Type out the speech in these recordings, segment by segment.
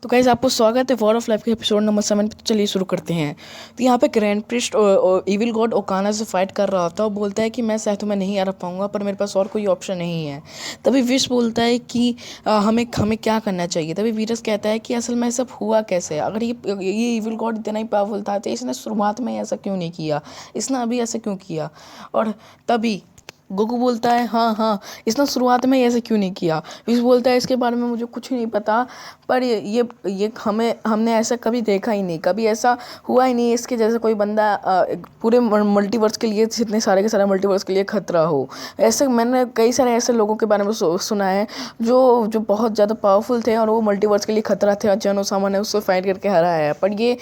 तो गाइस आपको स्वागत है वॉर ऑफ लाइफ के एपिसोड नंबर 7 पे। तो चलिए शुरू करते हैं। तो यहाँ पे ग्रैंड प्रिस्ट इविल गॉड ओकाना से फाइट कर रहा होता है और बोलता है कि मैं शायद तुम्हें नहीं हरा पाऊंगा, पर मेरे पास और कोई ऑप्शन नहीं है। तभी विश बोलता है कि हमें हमें क्या करना चाहिए। तभी वीरस कहता है कि असल में सब हुआ कैसे, अगर ये इविल गॉड इतना ही पावरफुल था तो इसने शुरुआत में ऐसा क्यों नहीं किया, इसने अभी ऐसा क्यों किया। और तभी गोकू बोलता है हाँ हाँ, इसने शुरुआत में ऐसे क्यों नहीं किया। विश बोलता है इसके बारे में मुझे कुछ नहीं पता, पर ये हमने ऐसा कभी देखा ही नहीं, कभी ऐसा हुआ ही नहीं इसके जैसे कोई बंदा पूरे मल्टीवर्स के लिए, जितने सारे के सारे मल्टीवर्स के लिए खतरा हो। ऐसे मैंने कई सारे ऐसे लोगों के बारे में सुना है जो जो बहुत ज़्यादा पावरफुल थे और वो मल्टीवर्स के लिए खतरा थे और जेनोसामा ने उससे फाइट करके हराया है, पर ये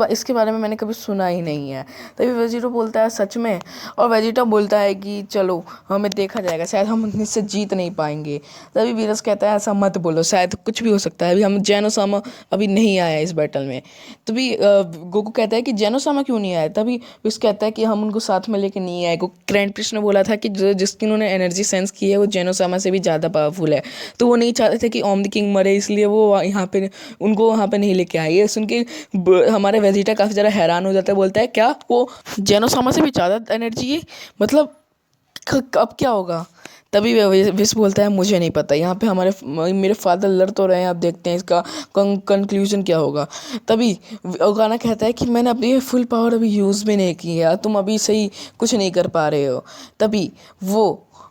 इसके बारे में मैंने कभी सुना ही नहीं है। तभी वेजिटो बोलता है सच में, और वेजिटो बोलता है कि चलो हमें देखा जाएगा, शायद हम इससे जीत नहीं पाएंगे। तभी वीरस कहता है ऐसा मत बोलो, शायद कुछ भी हो सकता है, अभी हम जेनोसामा अभी नहीं आया इस बैटल में। तभी गोकू कहता है कि जेनोसामा क्यों नहीं आया। तभी विश कहता है कि हम उनको साथ में लेके नहीं आए। ग्रैंड प्रिस्ट ने बोला था कि जिसकी उन्होंने एनर्जी सेंस की है वो जेनोसामा से भी ज़्यादा पावरफुल है, तो वो नहीं चाहते थे कि ओम द किंग मरे, इसलिए वो यहाँ पे उनको वहाँ पे नहीं लेके आए। ये सुन के हमारे वेजिटा काफ़ी ज़्यादा हैरान हो जाता है, बोलता है क्या वो जेनोसामा से भी ज़्यादा एनर्जी है, मतलब अब क्या होगा। तभी विश बोलता है मुझे नहीं पता, यहाँ पे मेरे फादर लड़ तो रहे हैं, अब देखते हैं इसका कंक्लूजन क्या होगा। तभी ओगाना कहता है कि मैंने अपनी फुल पावर अभी यूज़ भी नहीं की है, तुम अभी सही कुछ नहीं कर पा रहे हो। तभी वो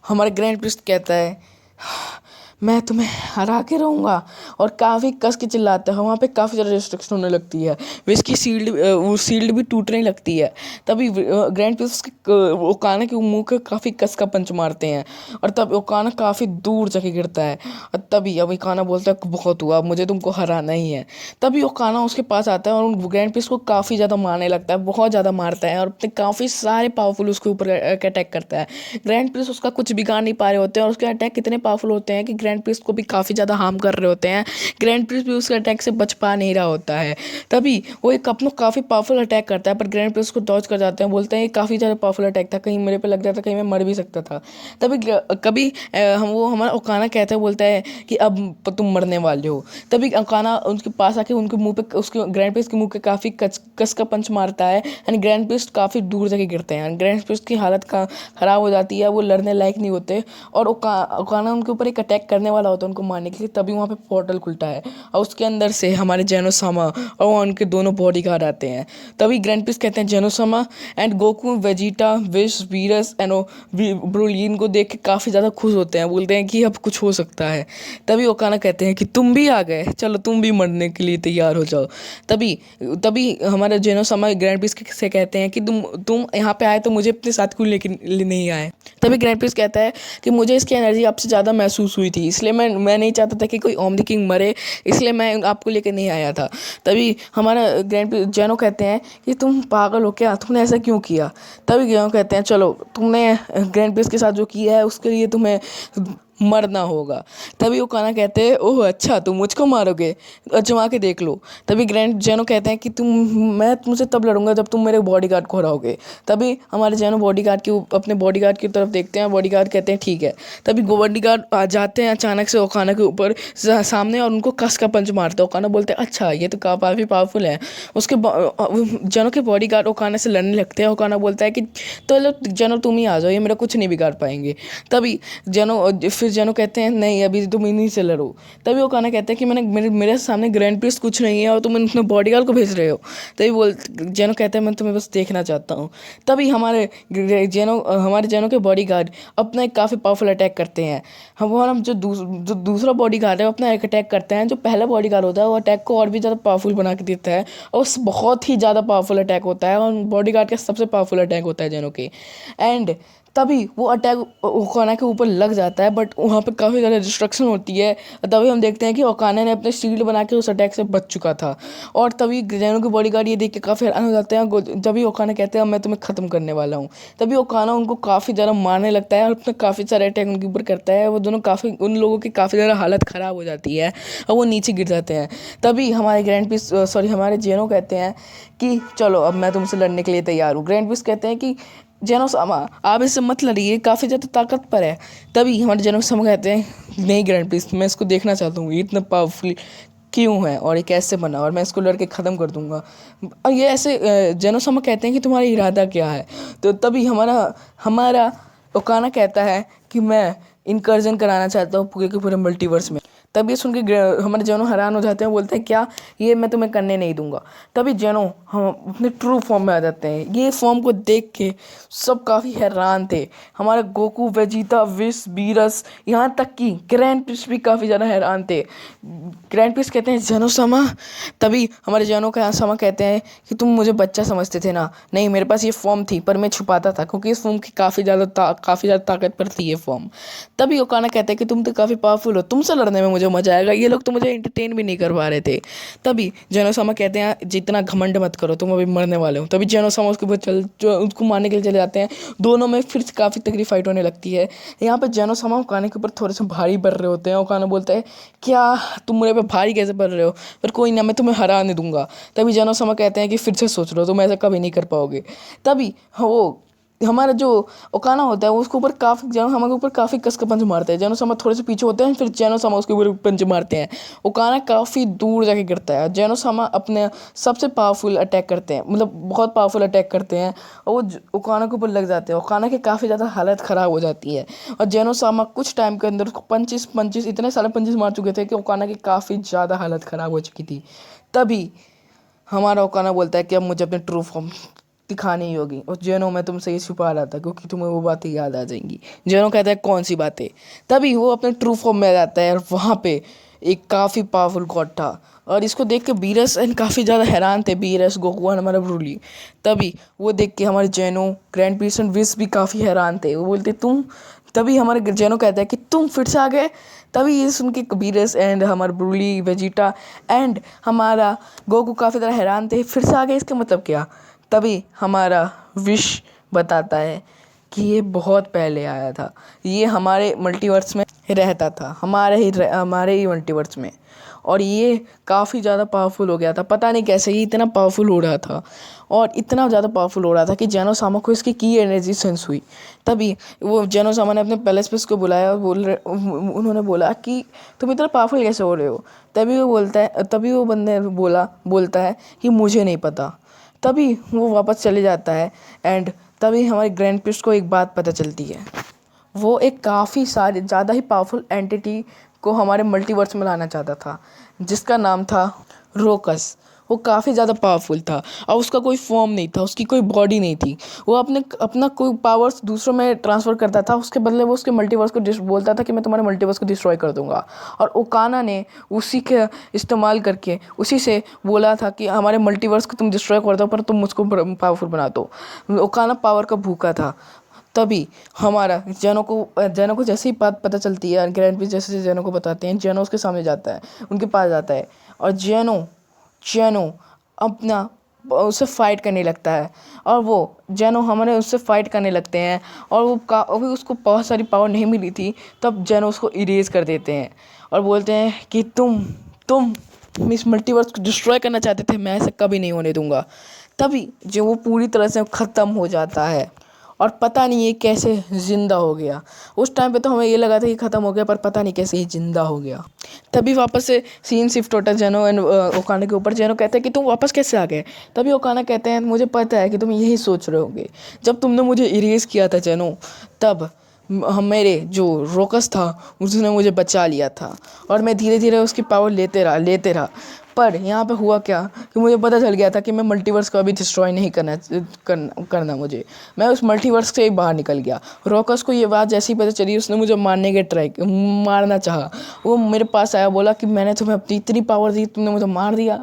हमारा ग्रैंड प्रिस्ट कहता है मैं तुम्हें हरा के रहूँगा, और काफ़ी कस के चिल्लाता है। वहाँ पे काफ़ी ज़्यादा डिस्ट्रक्शन होने लगती है, विश की वो शील्ड भी टूटने लगती है। तभी ग्रैंड प्रिंस ओकाना के मुंह के काफ़ी कस का पंच मारते हैं, और तब ओकाना काफ़ी दूर जाके गिरता है। और तभी अब ओकाना बोलता है बहुत हुआ, अब मुझे तुमको हराना ही है। तभी ओकाना उसके पास आता है और ग्रैंड प्रिंस को काफ़ी ज़्यादा मारने लगता है, बहुत ज़्यादा मारता है और अपने काफ़ी सारे पावरफुल उसके ऊपर अटैक करता है। ग्रैंड प्रिंस उसका कुछ बिगाड़ नहीं पा रहे होते हैं, और उसके अटैक कितने पावरफुल होते हैं कि ग्रैंड प्रिंस को भी काफ़ी ज़्यादा हार्म कर रहे होते हैं। ग्रैंड प्रिंस भी उसके अटैक से बच पा नहीं रहा होता है। तभी वो एक अपना काफ़ी पावरफुल अटैक करता है, पर ग्रैंड प्रिंस को डॉज कर जाते हैं, बोलते हैं ये काफ़ी ज़्यादा पावरफुल अटैक था, कहीं मेरे पे लग जाता, कहीं मैं मर भी सकता था। तभी कभी वो हमारा ओकाना कहता है, बोलता है कि अब तुम मरने वाले हो। तभी ओकाना उनके पास आके उनके मुंह पे, उसके ग्रैंड प्रिंस के मुंह पे काफ़ी कस का पंच मारता है, एंड ग्रैंड प्रिंस काफ़ी दूर जाके गिरते हैं। ग्रैंड प्रिंस की हालत ख़राब हो जाती है, वो लड़ने लायक नहीं होते, और ओकाना उनके ऊपर एक अटैक करने वाला होता है उनको मारने के लिए। तभी वहाँ पे पोर्टल खुलता है और उसके अंदर से हमारे जेनोसामा और वहाँ उनके दोनों बॉडीगार्ड आते हैं। तभी ग्रैंड प्रिंस कहते हैं Zenosama and Goku, Vegeta, Whis, Beerus and Broly को देख के काफ़ी ज़्यादा खुश होते हैं, बोलते हैं कि अब कुछ हो सकता है। तभी ओकाना कहते हैं कि तुम भी आ गए, चलो तुम भी मरने के लिए तैयार हो जाओ। तभी तभी हमारे जेनोसामा ग्रैंड प्रिंस से कहते हैं कि तुम यहाँ पे आए तो मुझे अपने साथ क्यों लेके नहीं आए। तभी ग्रैंड प्रिंस कहता है कि मुझे इसकी एनर्जी आपसे ज़्यादा महसूस हुई थी, इसलिए मैं नहीं चाहता था कि कोई ओम द किंग मरे, इसलिए मैं आपको लेकर नहीं आया था। तभी हमारा ग्रैंड जेनो कहते हैं कि तुम पागल हो क्या, तुमने ऐसा क्यों किया। तभी जेनो कहते हैं चलो तुमने ग्रैंड प्रिंस के साथ जो किया है उसके लिए तुम्हें मरना होगा। तभी वो काना कहते हैं ओह अच्छा तुम मुझको मारोगे, अजमा के देख लो। तभी ग्रैंड जेनो कहते हैं कि मैं तुमसे तब लड़ूंगा जब तुम मेरे बॉडीगार्ड को हराओगे। तभी हमारे जेनो अपने बॉडीगार्ड की तरफ देखते हैं, बॉडीगार्ड कहते हैं ठीक है। तभी बॉडीगार्ड आ जाते हैं अचानक से ओकाना के ऊपर सामने, और उनको कस का पंच मारते हैं। ओकाना बोलते हैं अच्छा ये तो काफ़ी पावरफुल है। उसके जेनो के बॉडीगार्ड ओकाना से लड़ने लगते हैं। ओकाना बोलता है कि तो जेनो तुम ही आ जाओ, ये मेरा कुछ नहीं बिगाड़ पाएंगे। तभी फिर जेनो कहते हैं नहीं अभी तुम इन्हीं से लड़ो। तभी वो काना कहते हैं कि मेरे सामने ग्रैंड प्रिंस कुछ नहीं है और तुम अपने बॉडीगार्ड को भेज रहे हो। तभी जेनो कहते हैं मैं तुम्हें बस देखना चाहता हूँ। तभी हमारे जेनो के बॉडीगार्ड अपना एक काफ़ी पावरफुल अटैक करते हैं। हम जो दूसरा बॉडीगार्ड है अपना एक अटैक करते हैं, जो पहला बॉडीगार्ड होता है वो अटैक को और भी ज़्यादा पावरफुल बना के देता है, और बहुत ही ज़्यादा पावरफुल अटैक होता है, और बॉडीगार्ड का सबसे पावरफुल अटैक होता है जेनो के। एंड तभी वो अटैक ओकाना के ऊपर लग जाता है, बट वहाँ पे काफ़ी ज़्यादा डिस्ट्रक्शन होती है। तभी हम देखते हैं कि ओकाना ने अपने शील्ड बना के उस अटैक से बच चुका था, और तभी जेनो के बॉडीगार्ड ये देख के काफ़ी हैरान हो जाते हैं। तभी ओकाना कहते हैं मैं तुम्हें ख़त्म करने वाला हूँ। तभी ओकाना उनको काफ़ी ज़्यादा मारने लगता है और अपने काफ़ी सारे अटैक उनके ऊपर करता है। वो दोनों उन लोगों की काफ़ी ज़्यादा हालत ख़राब हो जाती है और वो नीचे गिर जाते हैं। तभी हमारे जेनो कहते हैं कि चलो अब मैं तुमसे लड़ने के लिए तैयार हूँ। ग्रैंड पीस कहते हैं कि जेनोसामा आप इससे मत लड़िए, काफ़ी ज़्यादा ताकत पर है। तभी हमारे जेनोसामा कहते हैं नहीं ग्रैंड प्रिंस मैं इसको देखना चाहता हूँ, ये इतना पावरफुल क्यों है और ये कैसे बना और मैं इसको लड़के ख़त्म कर दूंगा। और ये ऐसे जेनोसामा कहते हैं कि तुम्हारा इरादा क्या है। तो तभी हमारा हमारा ओकाना कहता है कि मैं इनकर्जन कराना चाहता हूँ पूरे के पूरे मल्टीवर्स में। तब ये सुन के हमारे जेनो हैरान हो जाते हैं, बोलते हैं क्या, ये मैं तुम्हें करने नहीं दूंगा। तभी जेनो हम अपने ट्रू फॉर्म में आ जाते हैं। ये फॉर्म को देख के सब काफ़ी हैरान थे। हमारे गोकू, वेजिटा, विस, बीरस, यहाँ तक कि ग्रैंड प्रिस्ट भी काफ़ी ज़्यादा हैरान थे। ग्रैंड प्रिस्ट कहते हैं जेनो समा। तभी हमारे जेनो का समा कहते हैं कि तुम मुझे बच्चा समझते थे ना। नहीं, मेरे पास ये फॉर्म थी पर मैं छुपाता था क्योंकि इस फॉर्म की काफ़ी ज़्यादा ताकतवर थी ये फॉर्म। तभी ओकाना कहते हैं कि तुम तो काफ़ी पावरफुल हो, तुमसे लड़ने में मुझे मजा आएगा। ये लोग तो मुझे एंटरटेन भी नहीं कर पा रहे थे। तभी जेनोसामा कहते हैं जितना घमंड मत करो, तुम अभी मरने वाले हो। तभी जेनोसामा उसके ऊपर उसको मारने के लिए चले जाते हैं। दोनों में फिर काफ़ी तगड़ी फाइट होने लगती है। यहाँ पर जेनोसामा ओकाना के ऊपर थोड़े से भारी पड़ रहे होते हैं। ओकाना बोलता है क्या तुम मेरे पे भारी कैसे पड़ रहे हो, पर कोई ना, मैं तुम्हें हरा नहीं दूंगा। तभी जेनोसामा कहते हैं कि फिर से सोच लो, तुम ऐसा कभी नहीं कर पाओगे। तभी वो हमारा जो ओकाना होता है वो उसके ऊपर काफ़ी जेनो हमारे ऊपर काफ़ी कस के पंच मारते हैं। जेनो समा थोड़े से पीछे होते हैं, फिर जेनो समा उसके ऊपर पंच मारते हैं। ओकाना काफ़ी दूर जाके गिरता है। जेनो समा अपने सबसे पावरफुल अटैक करते हैं, मतलब बहुत पावरफुल अटैक करते हैं और वो ओकाना के ऊपर लग जाते हैं। ओकाना की काफ़ी ज़्यादा हालत ख़राब हो जाती है और जेनो समा कुछ टाइम के अंदर उसको पंचिस इतने सारे पंचिस मार चुके थे कि ओकाना की काफ़ी ज़्यादा हालत ख़राब हो चुकी थी। तभी हमारा ओकाना बोलता है कि अब मुझे अपने ट्रू फॉर्म दिखानी ही होगी। और जेनो, मैं तुमसे ये छुपा रहा था क्योंकि तुम्हें वो बातें याद आ जाएंगी। जेनो कहता है कौन सी बातें। तभी वो अपने ट्रू फॉर्म में आ जाता है और वहाँ पे एक काफ़ी पावरफुल गॉड था और इसको देख के बीरस एंड काफ़ी ज़्यादा हैरान थे, बीरस, गोकू और हमारा ब्रूली। तभी वो देख के हमारे जेनो, ग्रैंड पीस एंड विस भी काफ़ी हैरान थे। वो बोलते तुम, तभी हमारे जेनो कहता है कि तुम फिर से आ गए। तभी ये सुन के बीरस एंड हमारा ब्रूली, वेजिटा एंड हमारा गोकू काफ़ी ज़्यादा हैरान थे, फिर से आ गए, इसका मतलब क्या। तभी हमारा विश बताता है कि ये बहुत पहले आया था, ये हमारे मल्टीवर्स में रहता था, हमारे ही मल्टीवर्स में, और ये काफ़ी ज़्यादा पावरफुल हो गया था। पता नहीं कैसे ये इतना पावरफुल हो रहा था और इतना ज़्यादा पावरफुल हो रहा था कि जेनोसामा को इसकी की एनर्जी सेंस हुई। तभी वो जेनोसामा ने अपने पैलेस पे उसको बुलाया और उन्होंने बोला कि तुम इतना पावरफुल कैसे हो रहे हो। तभी वो बंदे बोलता है कि मुझे नहीं पता। तभी वो वापस चले जाता है एंड तभी हमारे ग्रैंड प्रिस्ट को एक बात पता चलती है। वो एक काफ़ी सारे ज़्यादा ही पावरफुल एंटिटी को हमारे मल्टीवर्स में लाना चाहता था जिसका नाम था रोकस। वो काफ़ी ज़्यादा पावरफुल था और उसका कोई फॉर्म नहीं था, उसकी कोई बॉडी नहीं थी। वो अपना कोई पावर्स दूसरों में ट्रांसफ़र करता था, उसके बदले वो उसके मल्टीवर्स को बोलता था कि मैं तुम्हारे मल्टीवर्स को डिस्ट्रॉय कर दूंगा। और ओकाना ने उसी के इस्तेमाल करके उसी से बोला था कि हमारे मल्टीवर्स को तुम डिस्ट्रॉय कर दो पर तुम मुझको पावरफुल बना दो। ओकाना पावर का भूखा था। तभी हमारा जेनो को जैसे ही बात पता चलती है, ग्रैंड पीस जैसे जेनो को बताते हैं, जेनो उसके सामने जाता है, उनके पास जाता है और जेनो अपना उससे फाइट करने लगता है और वो जेनो हमारे उससे फाइट करने लगते हैं और अभी उसको बहुत सारी पावर नहीं मिली थी। तब जेनो उसको इरेज कर देते हैं और बोलते हैं कि तुम इस मल्टीवर्स को डिस्ट्रॉय करना चाहते थे, मैं ऐसा कभी नहीं होने दूंगा। तभी जो वो पूरी तरह से ख़त्म हो जाता है और पता नहीं ये कैसे ज़िंदा हो गया। उस टाइम पे तो हमें ये लगा था कि ख़त्म हो गया, पर पता नहीं कैसे ये ज़िंदा हो गया। तभी वापस से सीन शिफ्ट होता है जेनो एंड ओकाना के ऊपर। जेनो कहते हैं कि तुम वापस कैसे आ गए। तभी ओकाना कहते हैं मुझे पता है कि तुम यही सोच रहे होगे, जब तुमने मुझे इरेज किया था जेनो, तब मेरे जो रोकस था उसने मुझे बचा लिया था और मैं धीरे धीरे उसकी पावर लेते रहा। पर यहाँ पे हुआ क्या कि मुझे पता चल गया था कि मैं मल्टीवर्स को अभी डिस्ट्रॉय नहीं करना मुझे। मैं उस मल्टीवर्स से ही बाहर निकल गया। रोकस को ये बात जैसे ही पता चली उसने मुझे मारना चाहा। वो मेरे पास आया, बोला कि मैंने तुम्हें अपनी इतनी पावर दी, तुमने मुझे मार दिया,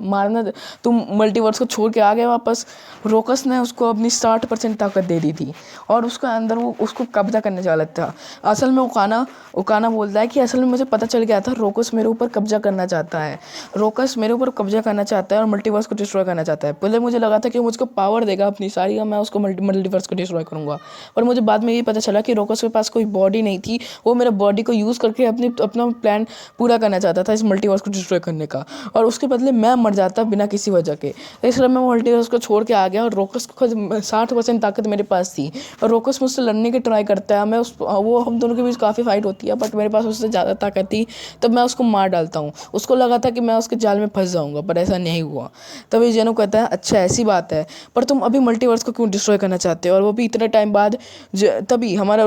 तुम मल्टीवर्स को छोड़ के आ गए वापस। रोकस ने उसको अपनी 60% ताकत दे दी थी और उसका अंदर वो उसको कब्जा करने वाला था। असल में ओकाना बोलता है कि असल में मुझे पता चल गया था रोकस मेरे ऊपर कब्जा करना चाहता है। रोकस मेरे ऊपर ऊपर कब्जा करना चाहता है और मल्टीवर्स को डिस्ट्रॉय करना चाहता है। पहले मुझे लगा था कि मुझको पावर देगा अपनी सारी और मैं उसको मल्टीवर्स को डिस्ट्रॉय करूँगा, पर मुझे बाद में ये पता चला कि रोकस के पास कोई बॉडी नहीं थी, वो मेरे बॉडी को यूज़ करके अपना प्लान पूरा करना चाहता था इस मल्टीवर्स को डिस्ट्रॉय करने का, और उसके बदले मैं मर जाता बिना किसी वजह के। इसलिए मैं मल्टीवर्स को छोड़ के आ गया और रोकस को 60% ताकत मेरे पास थी और रोकस मुझसे लड़ने की ट्राई करता है। वो हम दोनों के बीच काफ़ी फाइट होती है, बट मेरे पास उससे ज़्यादा ताकत थी, तब मैं उसको मार डालता हूँ। उसको लगा था कि मैं उसके जाल में फंस जाऊँगा, पर ऐसा नहीं हुआ। तभी जेनो कहता है अच्छा ऐसी बात है, पर तुम अभी मल्टीवर्स को क्यों डिस्ट्रॉय करना चाहते हो, और वो भी इतने टाइम बाद। तभी हमारा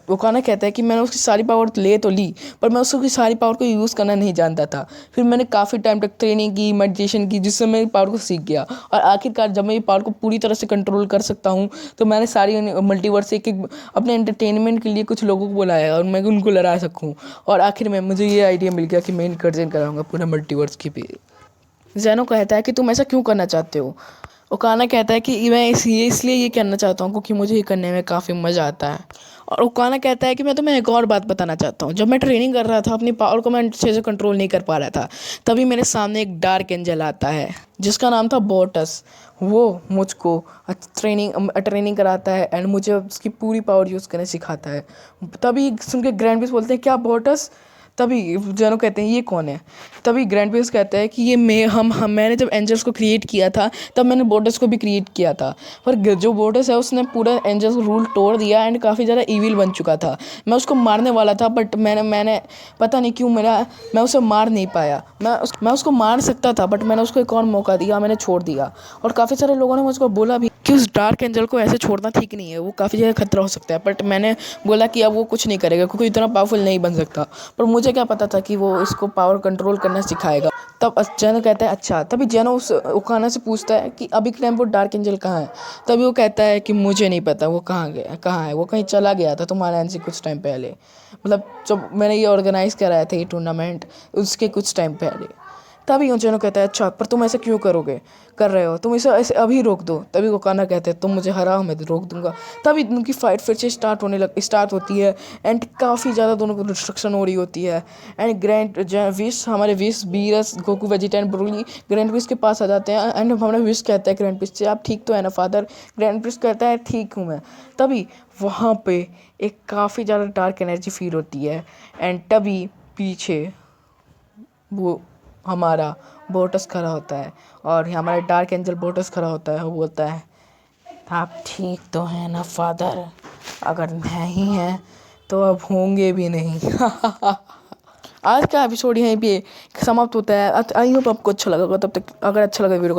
ओकाना कहता है कि मैंने उसकी सारी पावर ले तो ली, पर मैं उसकी सारी पावर को यूज़ करना नहीं जानता था। फिर मैंने काफ़ी टाइम तक ट्रेनिंग की, मेडिटेशन की, जिससे मैं पावर को सीख गया, और आखिरकार जब मैं ये पावर को पूरी तरह से कंट्रोल कर सकता हूँ, तो मैंने सारी मल्टीवर्स एक अपने एंटरटेनमेंट के लिए कुछ लोगों को बुलाया और मैं उनको लड़ा सकूँ, और आखिर में मुझे ये आइडिया मिल गया कि मैं इनकर्जन कराऊंगा पूरा मल्टीवर्स की भी। ज़ेनो कहता है कि तुम ऐसा क्यों करना चाहते हो। ओकाना कहता है कि मैं इसलिए ये करना चाहता हूँ क्योंकि मुझे ये करने में काफ़ी मज़ा आता है। और ओकाना कहता है कि मैं तुम्हें एक और बात बताना चाहता हूँ। जब मैं ट्रेनिंग कर रहा था, अपनी पावर को मैं अच्छे से कंट्रोल नहीं कर पा रहा था, तभी मेरे सामने एक डार्क एंजल आता है जिसका नाम था बोटस। वो मुझको ट्रेनिंग कराता है एंड मुझे उसकी पूरी पावर यूज़ करने सिखाता है। तभी सुन के ग्रैंड पीस बोलते हैं क्या बोटस। तभी जेनो कहते हैं ये कौन है। तभी ग्रैंड पीस कहता है कि ये मैंने जब एंजल्स को क्रिएट किया था, तब मैंने बोटस को भी क्रिएट किया था, पर जो बोटस है उसने पूरा एंजल्स रूल तोड़ दिया एंड काफ़ी ज़्यादा ईविल बन चुका था। मैं उसको मारने वाला था, बट मैंने पता नहीं क्यों मैं उसे मार नहीं पाया। मैं उसको मार सकता था, बट मैंने उसको एक और मौका दिया, मैंने छोड़ दिया। और काफ़ी सारे लोगों ने मुझको बोला भी कि उस डार्क एंजल को ऐसे छोड़ना ठीक नहीं है, वो काफ़ी ज़्यादा खतरा हो सकता है, बट मैंने बोला कि अब वो कुछ नहीं करेगा क्योंकि इतना पावरफुल नहीं बन सकता। पर मुझे क्या पता था कि वो इसको पावर कंट्रोल करना सिखाएगा। तब जेनो कहता है अच्छा। तभी जेनो उस ओकाना से पूछता है कि अभी के टाइम वो डार्क एंजल कहाँ है। तभी वो कहता है कि मुझे नहीं पता वो कहाँ है, वो कहीं चला गया था तुम्हारे यहाँ से कुछ टाइम पहले, मतलब जब मैंने ये ऑर्गेनाइज़ कराया था ये टूर्नामेंट, उसके कुछ टाइम पहले। तभी जेनो कहता है अच्छा, पर तुम ऐसा क्यों कर रहे हो, तुम इसे ऐसे अभी रोक दो। तभी ओकाना कहते हैं तुम मुझे हराओ मैं तो रोक दूंगा। तभी उनकी फाइट फिर से स्टार्ट होती है एंड काफ़ी ज़्यादा दोनों को डिस्ट्रक्शन हो रही होती है। एंड हमारे wish Beerus Goku Vegeta and Broly grand wish के पास आ जाते हैं एंड हमारा विश कहता है ग्रैंड विश से आप ठीक तो है ना फादर। ग्रैंड विश कहता है ठीक हूँ मैं। तभी वहाँ पे एक काफ़ी ज़्यादा डार्क एनर्जी फील होती है एंड तभी पीछे वो हमारा बोटस खड़ा होता है और हमारा डार्क एंजल बोटस खड़ा होता है। वो बोलता है आप ठीक तो हैं ना फादर, अगर नहीं है तो अब होंगे भी नहीं। आज का एपिसोड यहीं पे समाप्त होता है। आई होप आपको अच्छा लगा। तब तक अगर अच्छा लगा वीडियो